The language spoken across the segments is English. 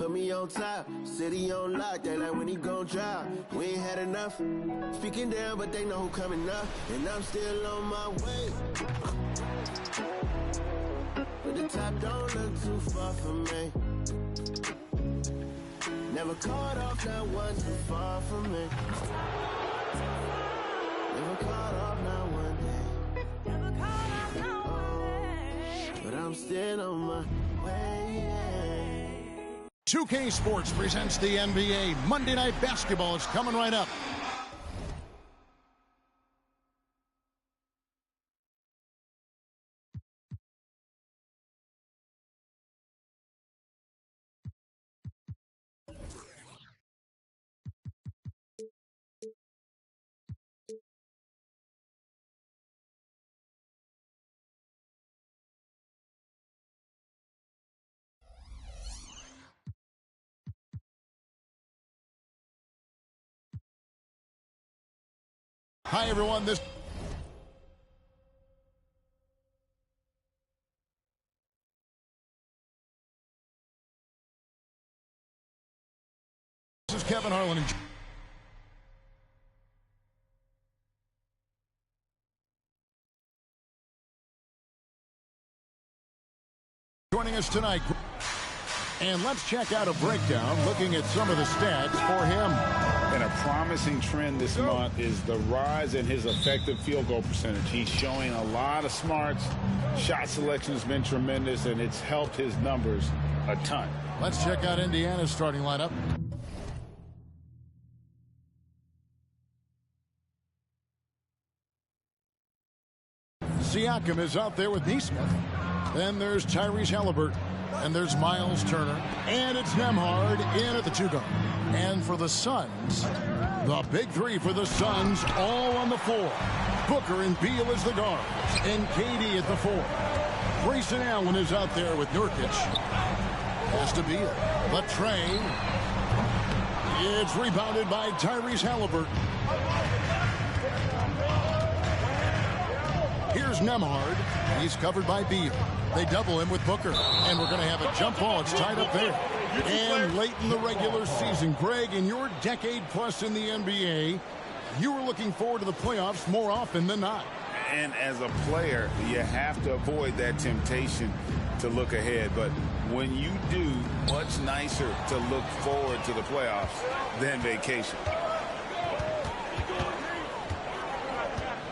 put me on top. City on lock, they like when he gon' drop. We ain't had enough. Speaking down, but they know who coming up. And I'm still on my way. But the top don't look too far from me. Never caught off, not one too far from me. Never caught off, not one day. Never caught off, not one day. But I'm still on my way. 2K Sports presents the NBA. Monday Night Basketball is coming right up. Hi, everyone. This is Kevin Harlan. Joining us tonight. And let's check out a breakdown looking at some of the stats for him. And a promising trend this month is the rise in his effective field goal percentage. He's showing a lot of smarts. Shot selection has been tremendous, and it's helped his numbers a ton. Let's check out Indiana's starting lineup. Siakam is out there with Nesmith. Then there's Tyrese Halliburton. And there's Miles Turner. And it's Nembhard in at the 2 guard. And for the Suns, the big three for the Suns all on the floor. Booker and Beal as the guards. And KD at the 4. Grayson Allen is out there with Nurkic. Pass to Beal. The train. It's rebounded by Tyrese Halliburton. Here's Nembhard. He's covered by Beal. They double him with Booker. And we're going to have a jump ball. It's tied up there. And late in the regular season, Greg, in your decade plus in the NBA, you were looking forward to the playoffs more often than not. And as a player, you have to avoid that temptation to look ahead. But when you do, much nicer to look forward to the playoffs than vacation.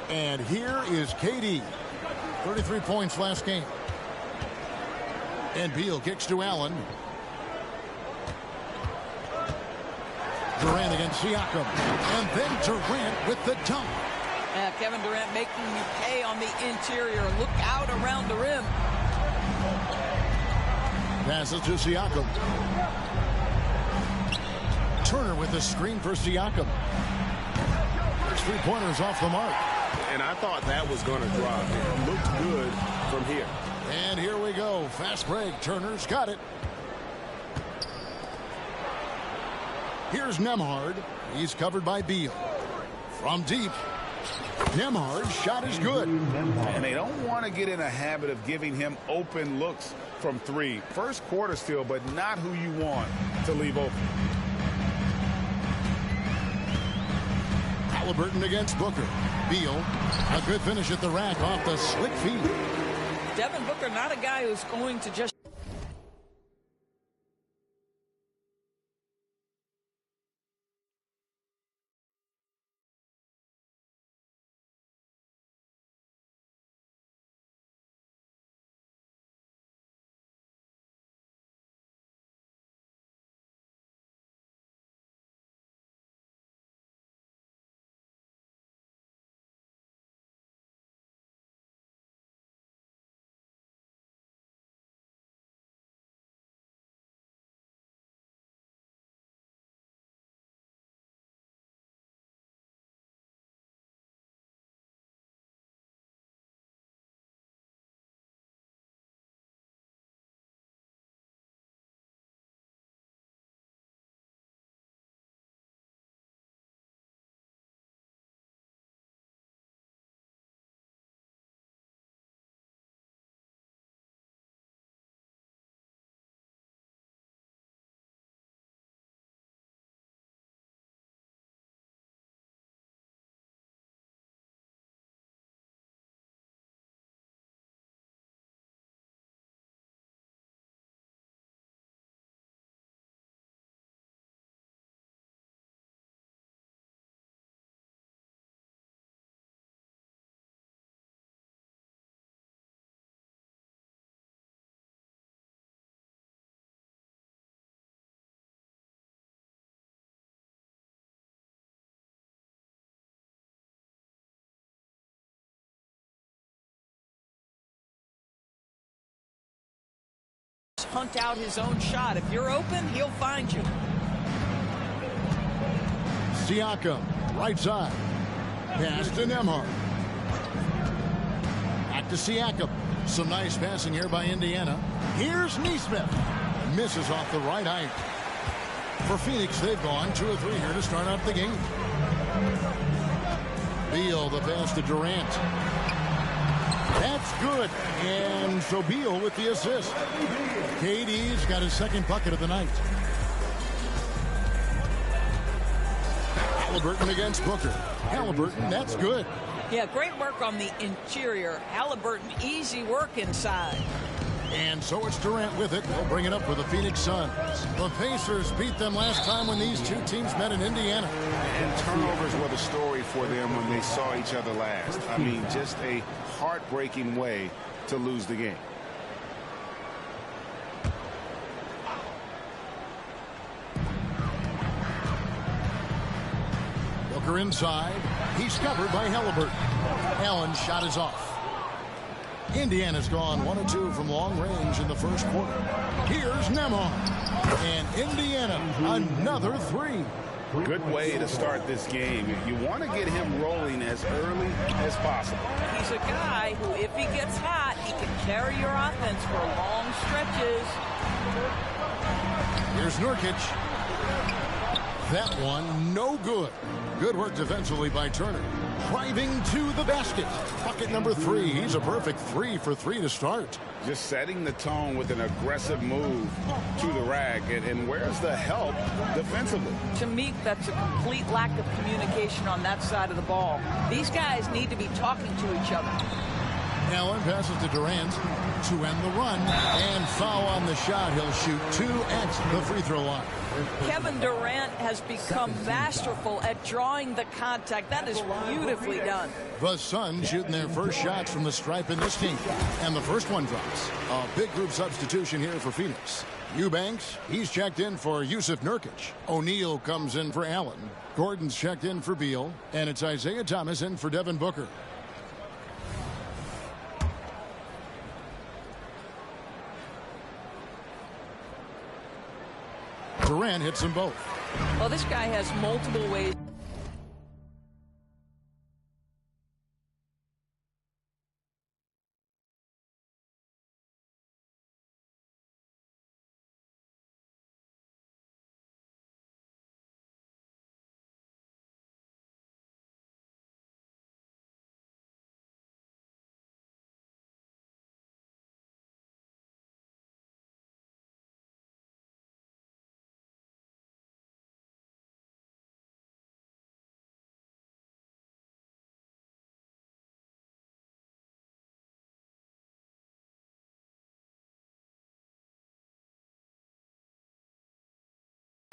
And here is KD. 33 points last game. And Beal kicks to Allen. Durant against Siakam. And then Durant with the dunk. Kevin Durant making you pay on the interior. Look out around the rim. Passes to Siakam. Turner with the screen for Siakam. First three-pointers off the mark. And I thought that was going to drop. It looked good from here. And here we go. Fast break. Turner's got it. Here's Nembhard. He's covered by Beal. From deep. Nembhard's shot is good. And they don't want to get in a habit of giving him open looks from 3. First quarter still, but not who you want to leave open. Halliburton against Booker. Beal, a good finish at the rack off the slick feed. Devin Booker, not a guy who's going to just just hunt out his own shot. If you're open, he'll find you. Siakam, right side. Pass to Nembhard. Back to Siakam. Some nice passing here by Indiana. Here's Nesmith. Misses off the right eye. For Phoenix, they've gone 2 of 3 here to start out the game. Beal, the pass to Durant. That's good. And so Beal with the assist. KD's got his second bucket of the night. Halliburton against Booker. Halliburton, that's good. Yeah, great work on the interior. Halliburton, easy work inside. And so it's Durant with it. They'll bring it up for the Phoenix Suns. The Pacers beat them last time when these two teams met in Indiana. And turnovers were the story for them when they saw each other last. I mean, just a heartbreaking way to lose the game. Booker inside. He's covered by Halliburton. Allen's shot is off. Indiana's gone 1 of 2 from long range in the first quarter. Here's Nembhard. And Indiana, another 3. Good way to start this game. You want to get him rolling as early as possible. He's a guy who, if he gets hot, he can carry your offense for long stretches. Here's Nurkic. That one, no good. Good work defensively by Turner. Driving to the basket. Bucket number 3. He's a perfect 3 for 3 to start. Just setting the tone with an aggressive move to the rack. And where's the help defensively? To me, that's a complete lack of communication on that side of the ball. These guys need to be talking to each other. Allen passes to Durant to end the run. And foul on the shot. He'll shoot 2 at the free throw line. Kevin Durant has become masterful at drawing the contact. That is beautifully done. The Suns shooting their first shots from the stripe in this team. And the first one drops. A big group substitution here for Phoenix. Eubanks, he's checked in for Yusuf Nurkic. O'Neal comes in for Allen. Gordon's checked in for Beal. And it's Isaiah Thomas in for Devin Booker. Durant hits them both. Well, this guy has multiple ways.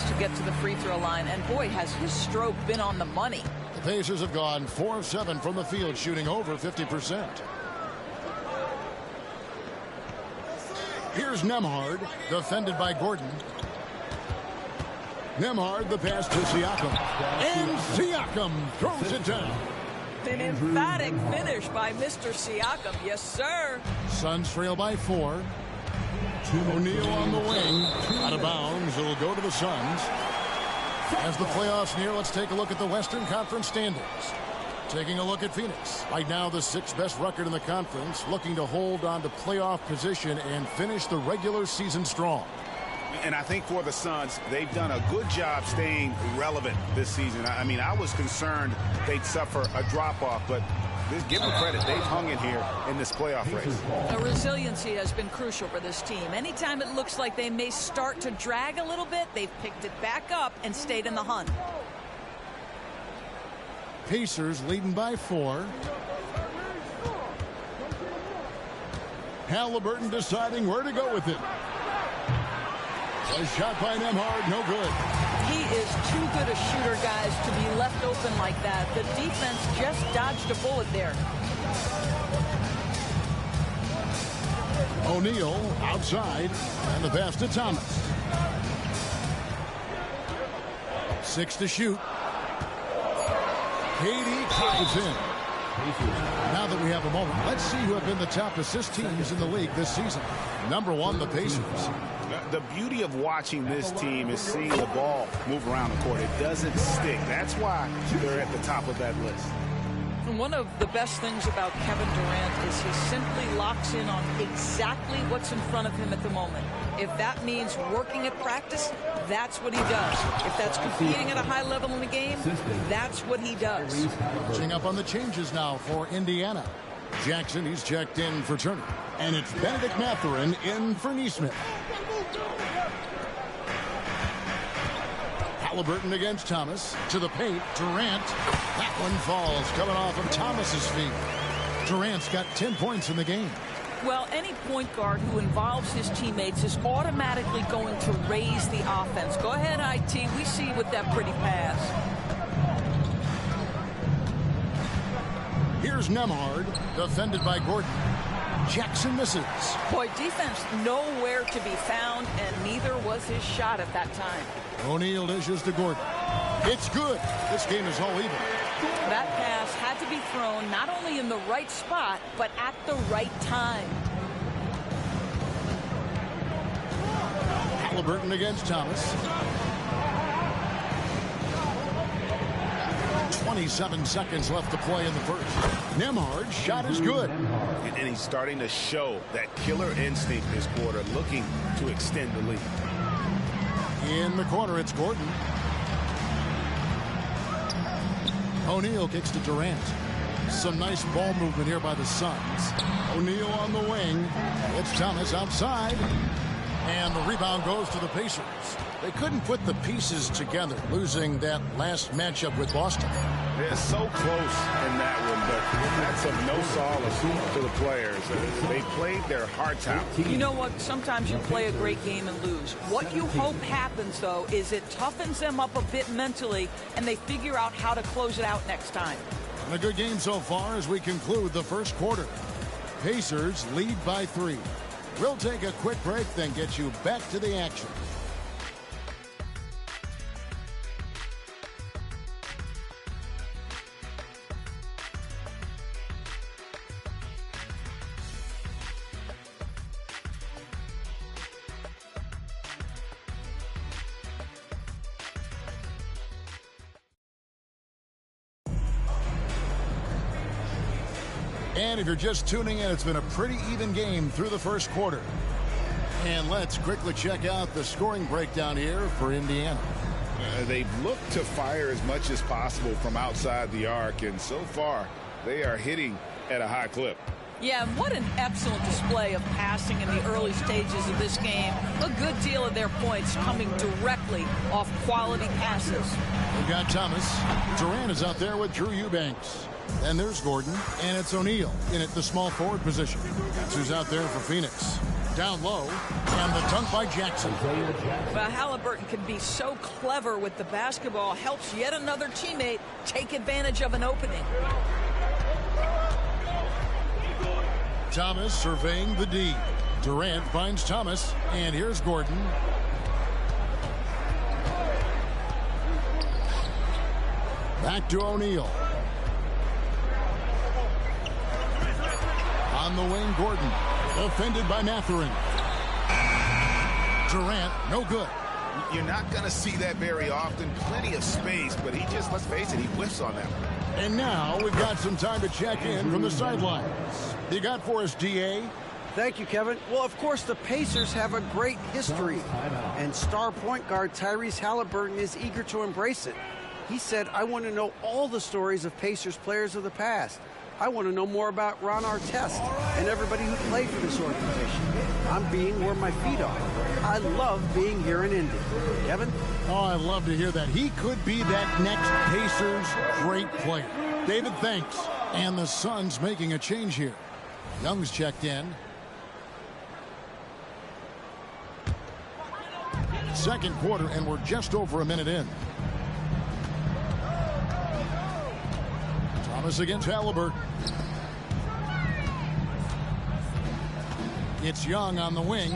To get to the free throw line, and boy, has his stroke been on the money. The Pacers have gone 4 of 7 from the field, shooting over 50%. Here's Nembhard, defended by Gordon. Nembhard, the pass to Siakam. And Siakam throws it down. An emphatic finish by Mr. Siakam. Yes, sir. Suns trail by 4. O'Neal on the wing. Out of bounds. It'll go to the Suns. As the playoffs near, let's take a look at the Western Conference standings. Taking a look at Phoenix. Right now, the 6th best record in the conference, looking to hold on to playoff position and finish the regular season strong. And I think for the Suns, they've done a good job staying relevant this season. I mean, I was concerned they'd suffer a drop-off, but give them credit. They've hung in here in this playoff race. The resiliency has been crucial for this team. Anytime it looks like they may start to drag a little bit, they've picked it back up and stayed in the hunt. Pacers leading by 4. Halliburton deciding where to go with it. A shot by Nembhard, no good. He is too good a shooter, guys, to be left open like that. The defense just dodged a bullet there. O'Neal outside, and the pass to Thomas. 6 to shoot. KD ties in. Now that we have a moment, let's see who have been the top assist teams in the league this season. Number 1, the Pacers. The beauty of watching this team is seeing the ball move around the court. It doesn't stick. That's why they're at the top of that list. And one of the best things about Kevin Durant is he simply locks in on exactly what's in front of him at the moment. If that means working at practice, that's what he does. If that's competing at a high level in the game, that's what he does. Catching up on the changes now for Indiana. Jackson, he's checked in for Turner. And it's Benedict Mathurin in for Neesmith. Halliburton against Thomas. To the paint, Durant. That one falls, coming off of Thomas's feet. Durant's got 10 points in the game. Well, any point guard who involves his teammates is automatically going to raise the offense. Go ahead, IT. We see you with that pretty pass. Here's Nembhard, defended by Gordon. Jackson misses. Boy, defense nowhere to be found, and neither was his shot at that time. O'Neal dishes to Gordon. It's good. This game is all even. That pass had to be thrown not only in the right spot, but at the right time. Halliburton against Thomas. 27 seconds left to play in the first. Nembhard's shot is good. And he's starting to show that killer instinct this quarter, looking to extend the lead. In the corner, it's Gordon. O'Neal kicks to Durant. Some nice ball movement here by the Suns. O'Neal on the wing. It's Thomas outside. And the rebound goes to the Pacers. They couldn't put the pieces together, losing that last matchup with Boston. They're so close in that one, but that's of no solace to the players. They played their hearts out. You know what? Sometimes you play a great game and lose. What you hope happens, though, is it toughens them up a bit mentally, and they figure out how to close it out next time. And a good game so far as we conclude the first quarter. Pacers lead by 3. We'll take a quick break, then get you back to the action. And if you're just tuning in, it's been a pretty even game through the first quarter. And let's quickly check out the scoring breakdown here for Indiana. They've looked to fire as much as possible from outside the arc, and so far they are hitting at a high clip. Yeah, and what an excellent display of passing in the early stages of this game. A good deal of their points coming directly off quality passes. We've got Thomas. Durant is out there with Drew Eubanks. And there's Gordon, and it's O'Neal in at the small forward position. That's who's out there for Phoenix. Down low, and the dunk by Jackson. Well, Halliburton can be so clever with the basketball, helps yet another teammate take advantage of an opening. Thomas surveying the D. Durant finds Thomas, and here's Gordon. Back to O'Neal. On the wing, Gordon. Defended by Mathurin. Durant, no good. You're not going to see that very often. Plenty of space, but he just, let's face it, he whiffs on that one. And now we've got some time to check in from the sidelines. You got for us, D.A.? Thank you, Kevin. Well, of course, the Pacers have a great history, and star point guard Tyrese Halliburton is eager to embrace it. He said, I want to know all the stories of Pacers players of the past. I want to know more about Ron Artest and everybody who played for this organization. I'm being where my feet are. I love being here in Indy. Kevin? Oh, I love to hear that. He could be that next Pacers great player. David, thanks. And the Suns making a change here. Young's checked in. Second quarter, and we're just over a minute in. Thomas against Halliburton. It's Young on the wing.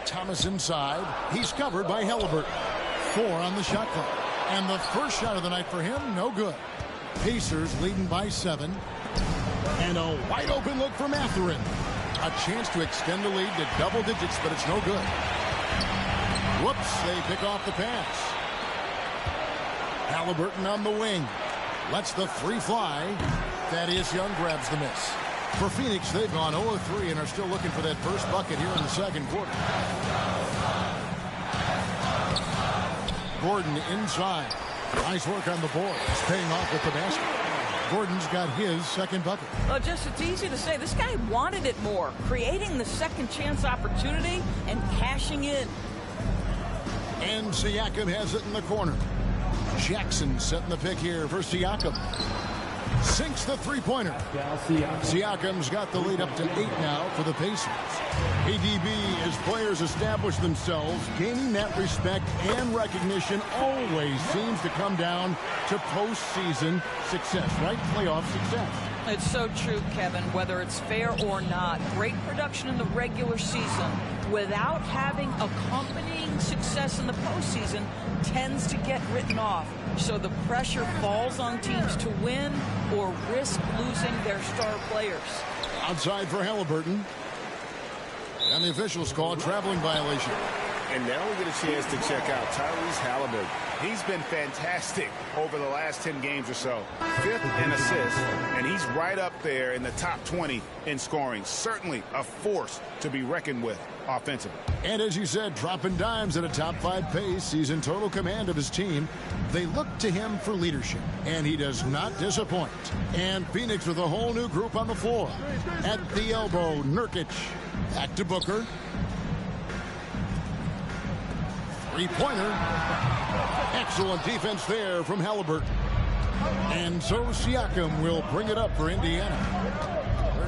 Thomas inside. He's covered by Halliburton. 4 on the shot clock. And the first shot of the night for him, no good. Pacers leading by 7. And a wide open look for Mathurin. A chance to extend the lead to double digits, but it's no good. Whoops, they pick off the pass. Halliburton on the wing. Lets the three fly. Thaddeus Young grabs the miss. For Phoenix, they've gone 0-3 and are still looking for that first bucket here in the second quarter. Gordon inside. Nice work on the board. It's paying off with the basket. Gordon's got his second bucket. Well, it's easy to say. This guy wanted it more, creating the second chance opportunity and cashing in. And Siakam has it in the corner. Jackson setting the pick here for Siakam. Sinks the three-pointer. Siakam's got the lead up to 8 now for the Pacers. ADB, as players establish themselves, gaining that respect and recognition always seems to come down to postseason success, right? Playoff success. It's so true, Kevin, whether it's fair or not. Great production in the regular season without having accompanying success in the postseason tends to get written off. So the pressure falls on teams to win or risk losing their star players. Outside for Halliburton. And the officials call a traveling violation. And now we get a chance to check out Tyrese Halliburton. He's been fantastic over the last 10 games or so. 5th in assists, and he's right up there in the top 20 in scoring. Certainly a force to be reckoned with offensively. And as you said, dropping dimes at a top 5 pace. He's in total command of his team. They look to him for leadership, and he does not disappoint. And Phoenix with a whole new group on the floor. At the elbow, Nurkic. Back to Booker. Three-pointer. Excellent defense there from Halliburton. And so Siakam will bring it up for Indiana.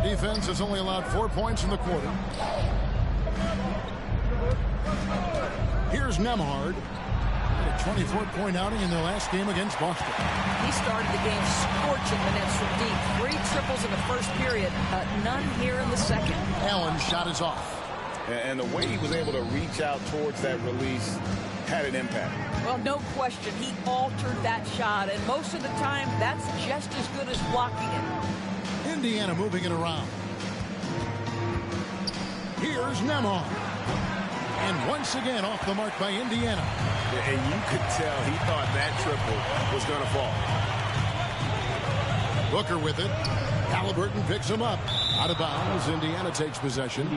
Their defense has only allowed 4 points in the quarter. Here's Nembhard. A 24-point outing in their last game against Boston. He started the game scorching minutes from deep. 3 triples in the first period, none here in the second. Allen's shot is off. And the way he was able to reach out towards that release had an impact. Well, no question. He altered that shot, and most of the time, that's just as good as blocking it. Indiana moving it around. Here's Nembhard. And once again off the mark by Indiana. And you could tell he thought that triple was going to fall. Booker with it. Halliburton picks him up. Out of bounds. Indiana takes possession.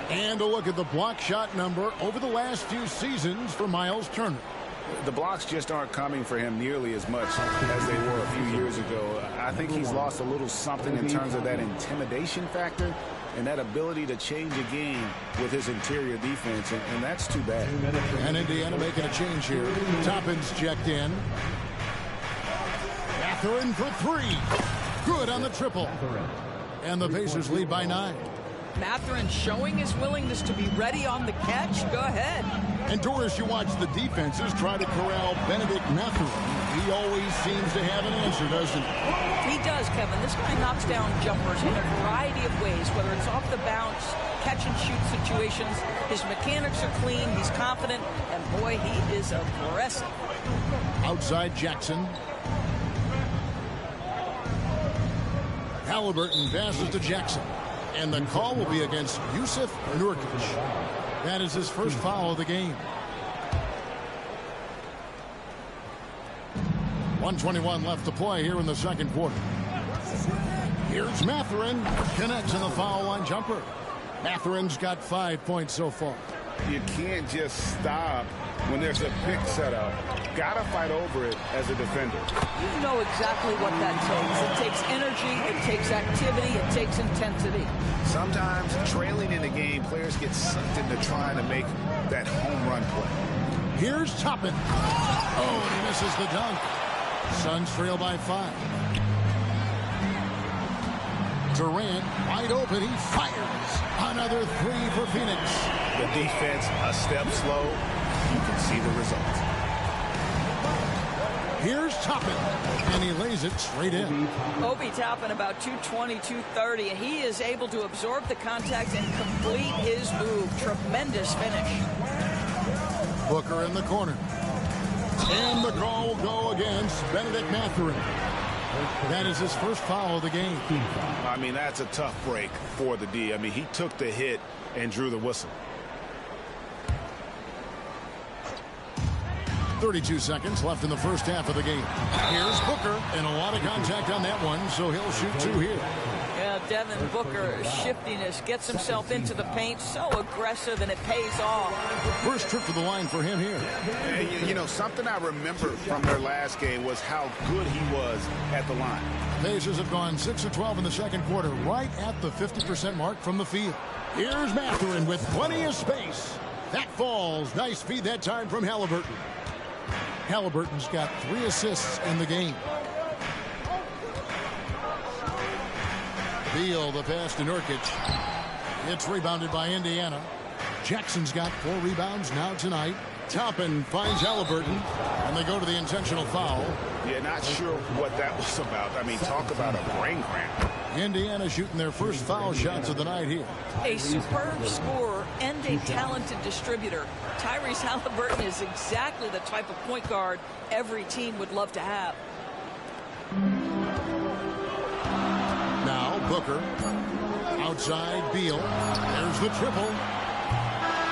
And a look at the block shot number over the last few seasons for Miles Turner. The blocks just aren't coming for him nearly as much as they were a few years ago. I think he's lost a little something in terms of that intimidation factor and that ability to change a game with his interior defense, and that's too bad. And Indiana making a change here. Toppin's checked in. Mathurin for 3. Good on the triple. And the Pacers lead by 9. Mathurin showing his willingness to be ready on the catch. Go ahead. And Doris, you watch the defenses try to corral Benedict Mathurin. He always seems to have an answer, doesn't he? He does, Kevin. This guy knocks down jumpers in a variety of ways, whether it's off the bounce, catch and shoot situations. His mechanics are clean. He's confident. And boy, he is aggressive. Outside Jackson. Halliburton passes to Jackson. And the call will be against Yusuf Nurkic. That is his first foul of the game. 1:21 left to play here in the second quarter. Here's Mathurin. Connects in the foul line jumper. Mathurin's got 5 points so far. You can't just stop when there's a pick set up. Gotta fight over it as a defender. You know exactly what that takes. It takes energy, it takes activity, it takes intensity. Sometimes trailing in the game, players get sucked into trying to make that home run play. Here's Toppin. Oh, and he misses the dunk. Suns trail by 5. Durant wide open. He fires. Another 3 for Phoenix. The defense a step slow. You can see the result. Here's Toppin, and he lays it straight in. Obi Toppin about 220, 230, and he is able to absorb the contact and complete his move. Tremendous finish. Booker in the corner. And the call will go against Benedict Mathurin. That is his first foul of the game. I mean, that's a tough break for the D. I mean, he took the hit and drew the whistle. 32 seconds left in the first half of the game. Here's Booker, and a lot of contact on that one, so he'll shoot two here. Yeah, Devin Booker, shiftiness, gets himself into the paint, so aggressive, and it pays off. First trip to the line for him here. And, you know, something I remember from their last game was how good he was at the line. Pacers have gone 6 of 12 in the second quarter, right at the 50% mark from the field. Here's Mathurin with plenty of space. That falls. Nice feed that time from Halliburton. Halliburton's got 3 assists in the game. Beal, the pass to Nurkic. It's rebounded by Indiana. Jackson's got 4 rebounds now tonight. Toppin finds Halliburton, and they go to the intentional foul. Yeah, not sure what that was about. I mean, talk about a brain cramp. Indiana shooting their first foul shots of the night here. A superb scorer and a talented distributor. Tyrese Halliburton is exactly the type of point guard every team would love to have. Now Booker. Outside Beal. There's the triple.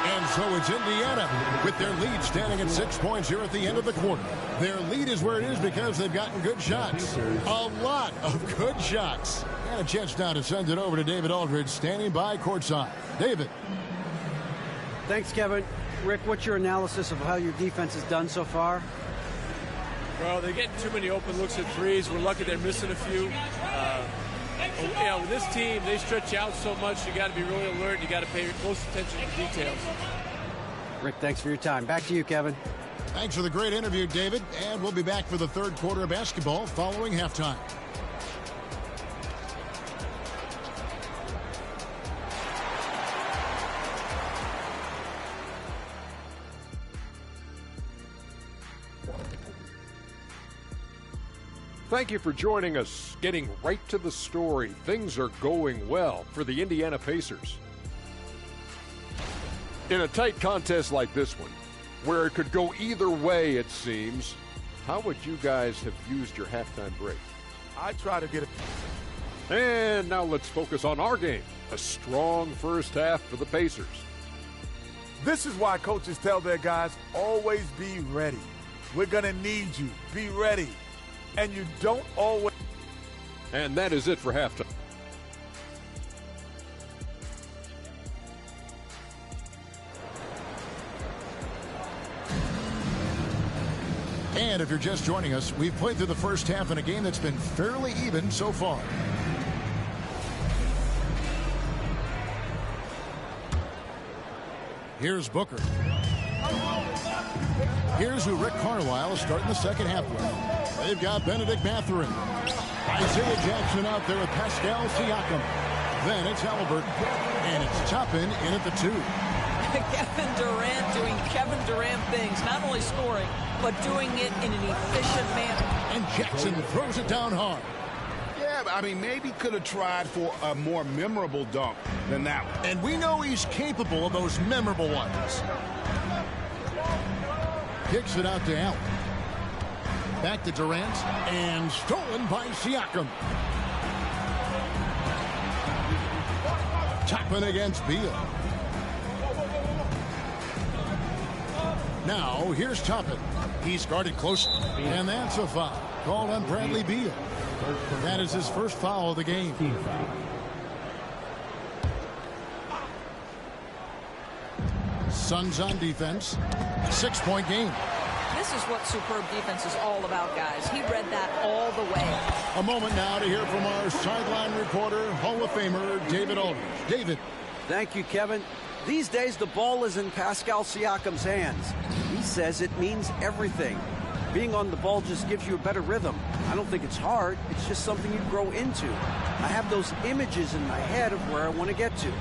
And so it's Indiana with their lead standing at 6 points here at the end of the quarter. Their lead is where it is because they've gotten good shots. A lot of good shots. And a chance now to send it over to David Aldridge standing by courtside. David. Thanks, Kevin. Rick, what's your analysis of how your defense has done so far? Well, they're getting too many open looks at threes. We're lucky they're missing a few. You know, with this team, they stretch out so much. You got to be really alert. You got to pay close attention to details. Rick, thanks for your time. Back to you, Kevin. Thanks for the great interview, David. And we'll be back for the third quarter of basketball following halftime. Thank you for joining us. Getting right to the story, things are going well for the Indiana Pacers. In a tight contest like this one, where it could go either way, it seems, how would you guys have used your halftime break? I try to get it. And now let's focus on our game. A strong first half for the Pacers. This is why coaches tell their guys, always be ready. We're going to need you. Be ready. And you don't always. And that is it for halftime. And if you're just joining us, we've played through the first half in a game that's been fairly even so far. Here's Booker. Here's who Rick Carlisle is starting the second half with. They've got Benedict Mathurin. Isaiah Jackson out there with Pascal Siakam. Then it's Halliburton. And it's Toppin in at the 2. Kevin Durant doing Kevin Durant things, not only scoring, but doing it in an efficient manner. And Jackson throws it down hard. Yeah, I mean, maybe could have tried for a more memorable dunk than that one. And we know he's capable of those memorable ones. Kicks it out to Allen. Back to Durant, and stolen by Siakam. Toppin against Beal. Now, here's Toppin. He's guarded closely, and that's a foul called on Bradley Beal. That is his first foul of the game. Suns on defense. 6-point game. This is what superb defense is all about, guys. He read that all the way. A moment now to hear from our sideline reporter, Hall of Famer, David Aldridge. David. Thank you, Kevin. These days, the ball is in Pascal Siakam's hands. He says it means everything. Being on the ball just gives you a better rhythm. I don't think it's hard. It's just something you grow into. I have those images in my head of where I want to get to.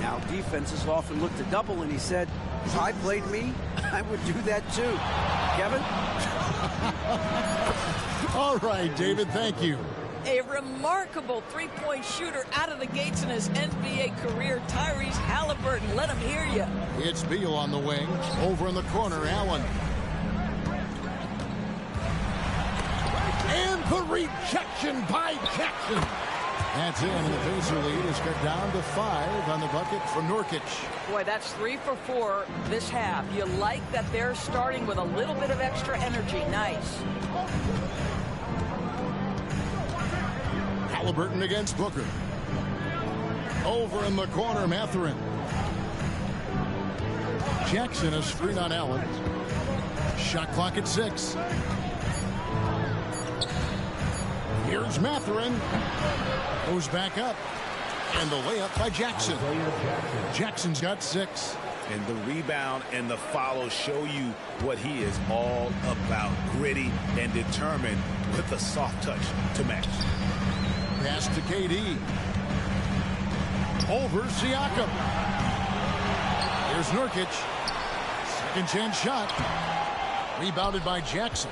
Now, defenses often look to double, and he said, if I played me, I would do that too. Kevin? All right, David, thank you. A remarkable three-point shooter out of the gates in his NBA career, Tyrese Halliburton. Let him hear you. It's Beal on the wing. Over in the corner, Allen. The rejection by Jackson. That's in, and the Pacer lead is cut down to 5 on the bucket from Nurkic. Boy, that's 3 for 4 this half. You like that they're starting with a little bit of extra energy. Nice. Halliburton against Booker. Over in the corner, Mathurin. Jackson, a screen on Allen. Shot clock at 6. Here's Mathurin. Goes back up. And the layup by Jackson. Jackson's got 6. And the rebound and the follow show you what he is all about. Gritty and determined with a soft touch to match. Pass to KD. Over Siakam. Here's Nurkic. Second chance shot. Rebounded by Jackson.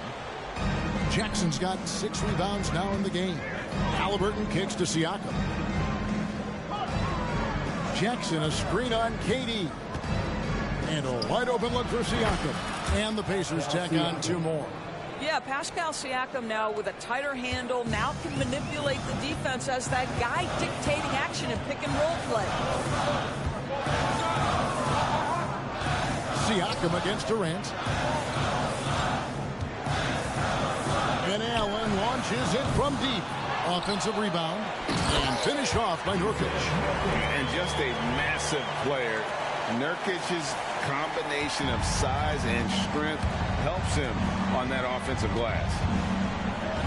Jackson's got 6 rebounds now in the game. Halliburton kicks to Siakam. Jackson, a screen on KD. And a wide open look for Siakam. And the Pacers tack on 2 more. Yeah, Pascal Siakam now with a tighter handle, now can manipulate the defense as that guy dictating action in pick and roll play. Siakam against Durant. And Allen launches it from deep. Offensive rebound. And finished off by Nurkic. And just a massive player. Nurkic's combination of size and strength helps him on that offensive glass.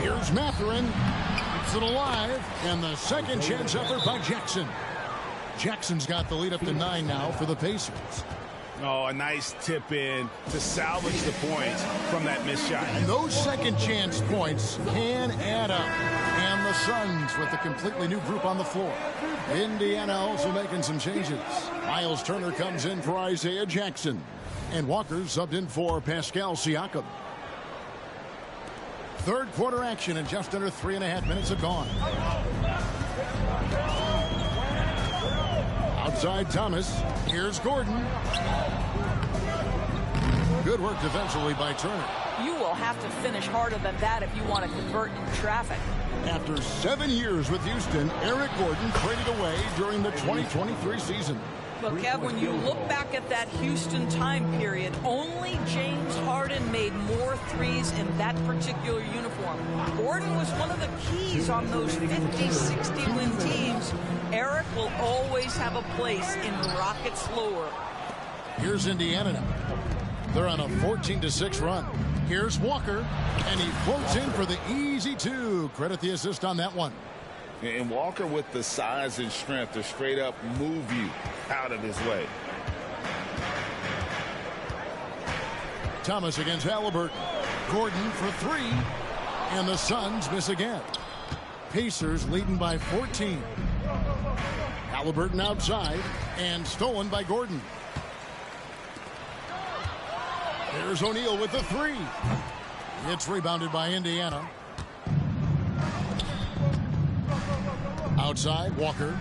Here's Mathurin. Keeps it alive. And the second chance effort by Jackson. Jackson's got the lead up to 9 now for the Pacers. Oh, a nice tip in to salvage the points from that missed shot. And those second chance points can add up. And the Suns with a completely new group on the floor. Indiana also making some changes. Miles Turner comes in for Isaiah Jackson. And Walker subbed in for Pascal Siakam. Third quarter action, and just under 3.5 minutes have gone. Outside Thomas. Here's Gordon. Good work defensively by Turner. You will have to finish harder than that if you want to convert in traffic. After 7 years with Houston, Eric Gordon traded away during the 2023 season. Look, Kev, when you look back at that Houston time period, only James Harden made more threes in that particular uniform. Gordon was one of the keys on those 50, 60 win teams. Eric will always have a place in the Rockets' lore. Here's Indiana now. They're on a 14-6 run. Here's Walker, and he floats in for the easy 2. Credit the assist on that one. And Walker with the size and strength to straight up move you out of his way. Thomas against Halliburton. Gordon for 3. And the Suns miss again. Pacers leading by 14. Halliburton outside and stolen by Gordon. There's O'Neal with the 3. It's rebounded by Indiana. Outside, Walker.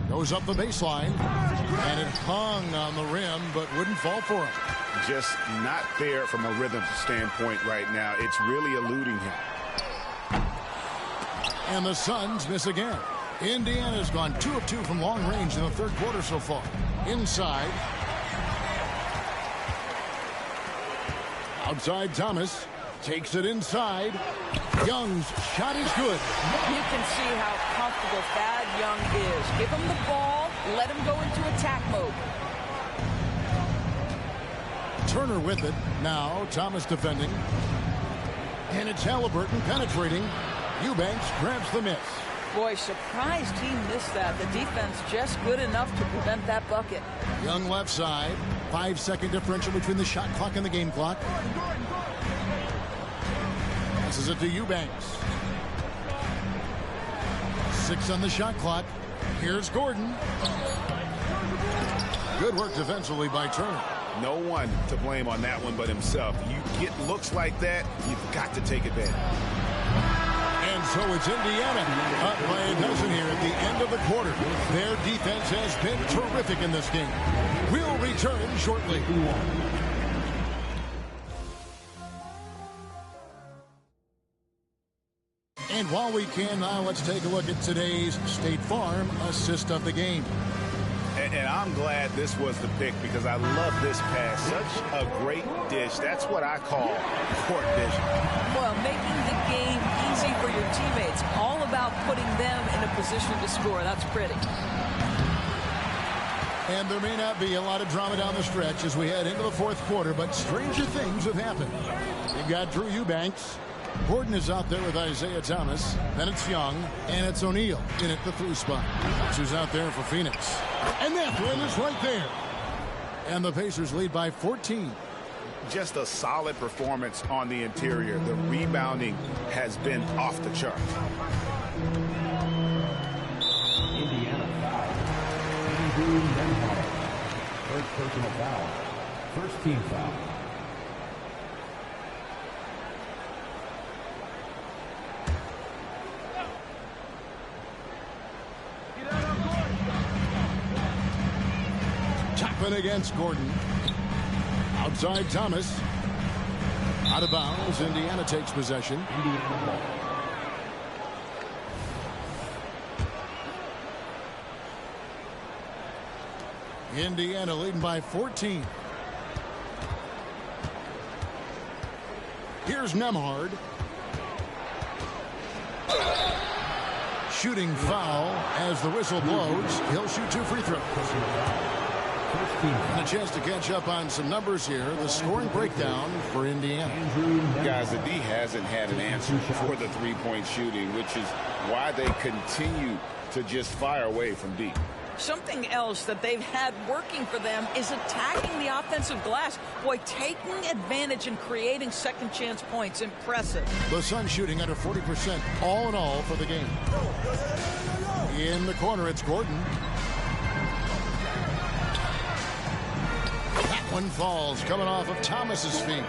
Goes up the baseline. And it hung on the rim, but wouldn't fall for him. Just not there from a rhythm standpoint right now. It's really eluding him. And the Suns miss again. Indiana's gone 2 of 2 from long range in the third quarter so far. Inside. Outside Thomas. Takes it inside. Young's shot is good. You can see how comfortable Thad Young is. Give him the ball. Let him go into attack mode. Turner with it. Now Thomas defending. And it's Halliburton penetrating. Eubanks grabs the miss. Boy, surprised he missed that. The defense just good enough to prevent that bucket. Young left side. 5-second differential between the shot clock and the game clock. Passes it to Eubanks. 6 on the shot clock. Here's Gordon. Good work defensively by Turner. No one to blame on that one but himself. You get looks like that, you've got to take advantage. And so it's Indiana up by a dozen here at the end of the quarter. Their defense has been terrific in this game. We'll return shortly. And while we can now, let's take a look at today's State Farm assist of the game. And I'm glad this was the pick because I love this pass. Such a great dish. That's what I call court vision. Well, making the game easy for your teammates. All about putting them in a position to score. That's pretty. And there may not be a lot of drama down the stretch as we head into the fourth quarter, but stranger things have happened. You've got Drew Eubanks. Gordon is out there with Isaiah Thomas. Then it's Young, and it's O'Neal in at the thru spot. That's who's out there for Phoenix. And that win is right there. And the Pacers lead by 14. Just a solid performance on the interior. The rebounding has been off the chart. Indiana foul. Andrew Nembhard. First personal foul. First team foul. Against Gordon. Outside Thomas. Out of bounds. Indiana takes possession. Indiana leading by 14. Here's Nembhard. Shooting foul as the whistle blows. He'll shoot 2 free throws. And a chance to catch up on some numbers here. The scoring breakdown for Indiana. Guys, the D hasn't had an answer for the three-point shooting, which is why they continue to just fire away from deep. Something else that they've had working for them is attacking the offensive glass. Boy, taking advantage and creating second chance points. Impressive. The Suns shooting under 40% all in all for the game. In the corner, it's Gordon. One falls coming off of Thomas's feet.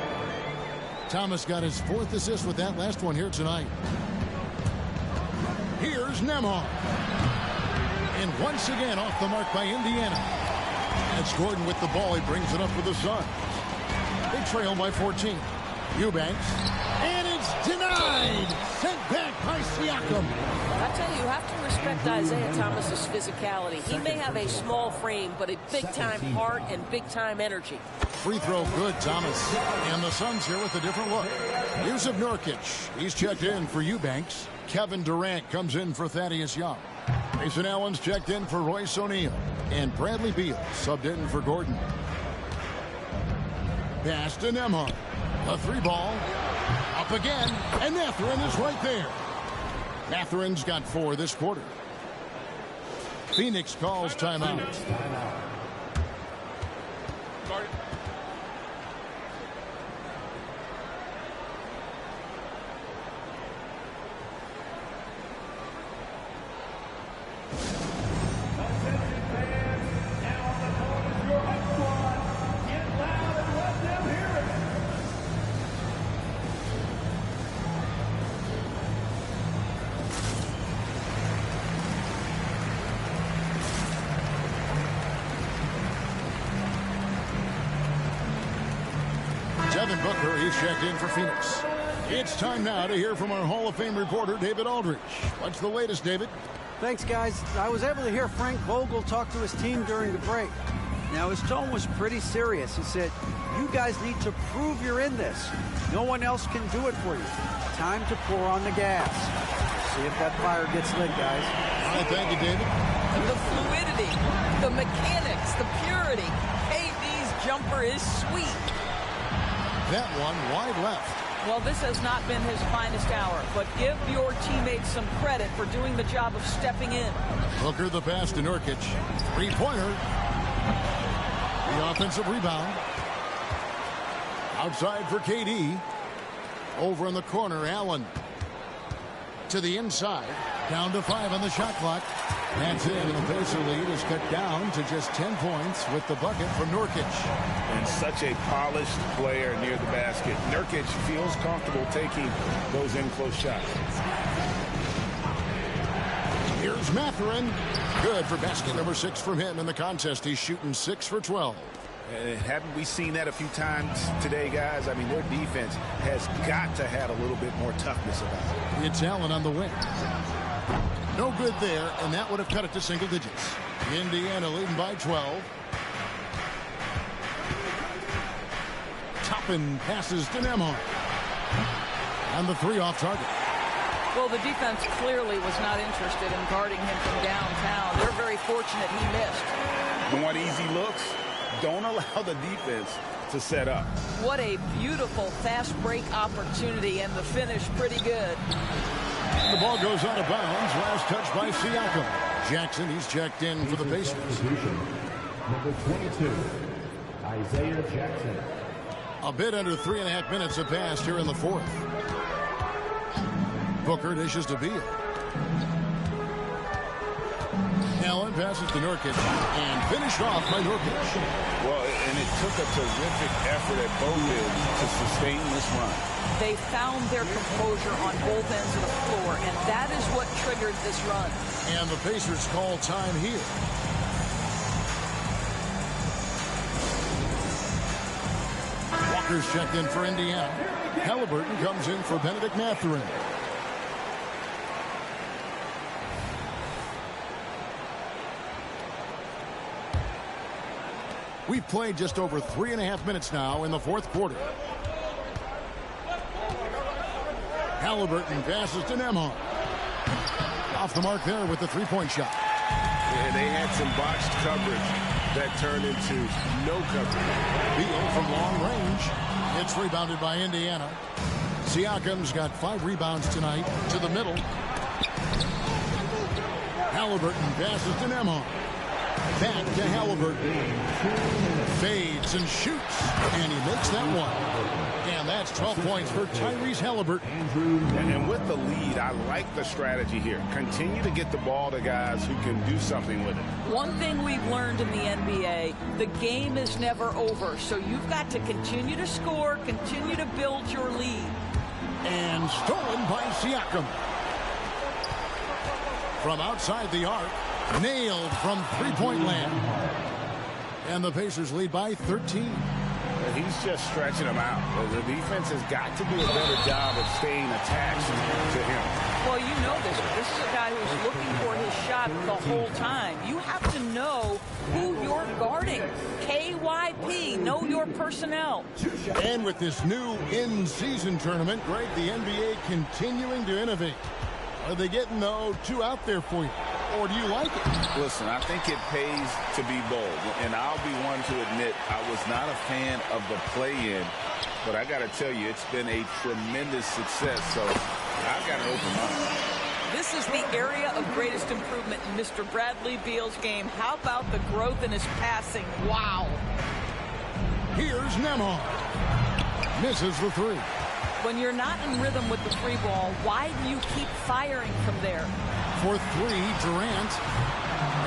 Thomas got his 4th assist with that last one here tonight. Here's Nembhard. And once again off the mark by Indiana. That's Gordon with the ball. He brings it up for the Suns. They trail by 14. Eubanks. And it's denied. Sent back by Siakam. I tell you have to respect Isaiah Thomas's physicality. He may have a small frame, but a big-time heart and big-time energy. Free throw good, Thomas. And the Suns here with a different look. Yusuf Nurkic. He's checked in for Eubanks. Kevin Durant comes in for Thaddeus Young. Mason Allen's checked in for Royce O'Neal. And Bradley Beal subbed in for Gordon. Pass to Nembhard. A 3-ball. Up again. And Mathurin is right there. Mathurin's got 4 this quarter. Phoenix calls timeout. Devin Booker, he's checked in for Phoenix. It's time now to hear from our Hall of Fame reporter, David Aldridge. What's the latest, David? Thanks, guys. I was able to hear Frank Vogel talk to his team during the break. Now, his tone was pretty serious. He said, you guys need to prove you're in this. No one else can do it for you. Time to pour on the gas. See if that fire gets lit, guys. All right, thank you, David. The fluidity, the mechanics, the purity. KD's jumper is sweet. That one wide left. Well, this has not been his finest hour, but give your teammates some credit for doing the job of stepping in. Booker the pass to Nurkic. 3-pointer. The offensive rebound. Outside for KD. Over in the corner, Allen. To the inside. Down to 5 on the shot clock. That's it, and the Pacer lead is cut down to just 10 points with the bucket from Nurkic. And such a polished player near the basket. Nurkic feels comfortable taking those in-close shots. Here's Mathurin. Good for basket number 6 from him in the contest. He's shooting 6 for 12. And haven't we seen that a few times today, guys? I mean, their defense has got to have a little bit more toughness about it. It's Allen on the wing. No good there, and that would have cut it to single digits. Indiana leading by 12. Toppin passes to Nembhard. And the 3 off target. Well, the defense clearly was not interested in guarding him from downtown. They're very fortunate he missed. You want easy looks? Don't allow the defense to set up. What a beautiful fast break opportunity, and the finish pretty good. The ball goes out of bounds. Last touch by Siakam. Jackson, he's checked in for the Pacers. Number 22, Isaiah Jackson. A bit under 3.5 minutes have passed here in the 4th. Booker dishes to Beal. Allen passes to Nurkic and finished off by Nurkic. Well, and it took a terrific effort at both ends to sustain this run. They found their composure on both ends of the floor, and that is what triggered this run. And the Pacers call time here. Walker's checked in for Indiana. Halliburton comes in for Benedict Mathurin. We've played just over 3.5 minutes now in the 4th quarter. Halliburton passes to Nembhard. Off the mark there with the 3-point shot. And they had some botched coverage that turned into no coverage. Beal from long range. It's rebounded by Indiana. Siakam's got 5 rebounds tonight to the middle. Halliburton passes to Nembhard. Back to Halliburton. Fades and shoots. And he makes that one. And that's 12 points for Tyrese Halliburton. And with the lead, I like the strategy here. Continue to get the ball to guys who can do something with it. One thing we've learned in the NBA, the game is never over. So you've got to continue to score, continue to build your lead. And stolen by Siakam. From outside the arc. Nailed from 3-point land. And the Pacers lead by 13. And he's just stretching them out. The defense has got to do a better job of staying attached to him. Well, you know this. This is a guy who's looking for his shot the whole time. You have to know who you're guarding. KYP, know your personnel. And with this new in-season tournament, Greg, the NBA continuing to innovate. Are they getting, though, too out there for you? Or do you like it? Listen, I think it pays to be bold. And I'll be one to admit I was not a fan of the play-in. But I got to tell you, it's been a tremendous success. So I've got an open mind. This is the area of greatest improvement in Mr. Bradley Beal's game. How about the growth in his passing? Wow. Here's Nembhard. Misses the 3. When you're not in rhythm with the 3 ball, why do you keep firing from there? For 3, Durant.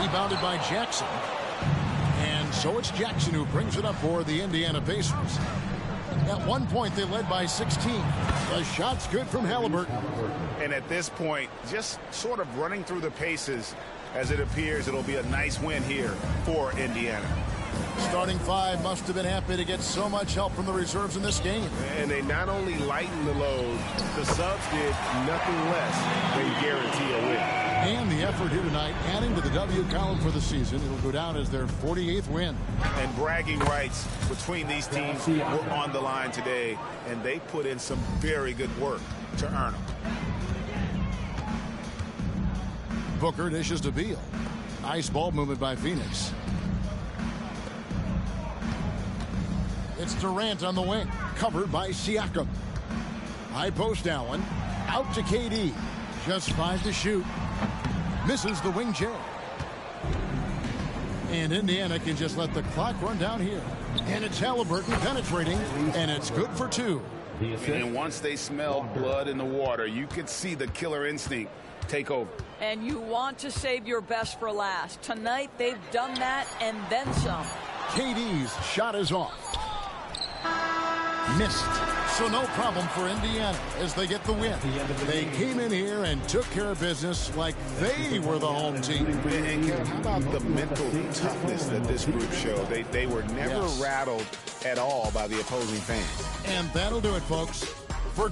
Rebounded by Jackson. And so it's Jackson who brings it up for the Indiana Pacers. At one point, they led by 16. The shot's good from Halliburton. And at this point, just sort of running through the paces, as it appears it'll be a nice win here for Indiana. Starting 5 must have been happy to get so much help from the reserves in this game. And they not only lightened the load, the subs did nothing less than guarantee a win. And the effort here tonight, adding to the W column for the season. It'll go down as their 48th win. And bragging rights between these teams were on the line today, and they put in some very good work to earn them. Booker dishes to Beal. Nice ball movement by Phoenix. It's Durant on the wing, covered by Siakam. High post Allen, out to KD. Just 5 to shoot. Misses the wing J. And Indiana can just let the clock run down here. And it's Halliburton penetrating, and it's good for 2. And once they smelled blood in the water, you could see the killer instinct take over. And you want to save your best for last. Tonight, they've done that and then some. KD's shot is off. Missed. So no problem for Indiana as they get the win. They came in here and took care of business like they were the home team. And Kevin, how about the mental toughness that this group showed? They were never rattled at all by the opposing fans. And that'll do it, folks. For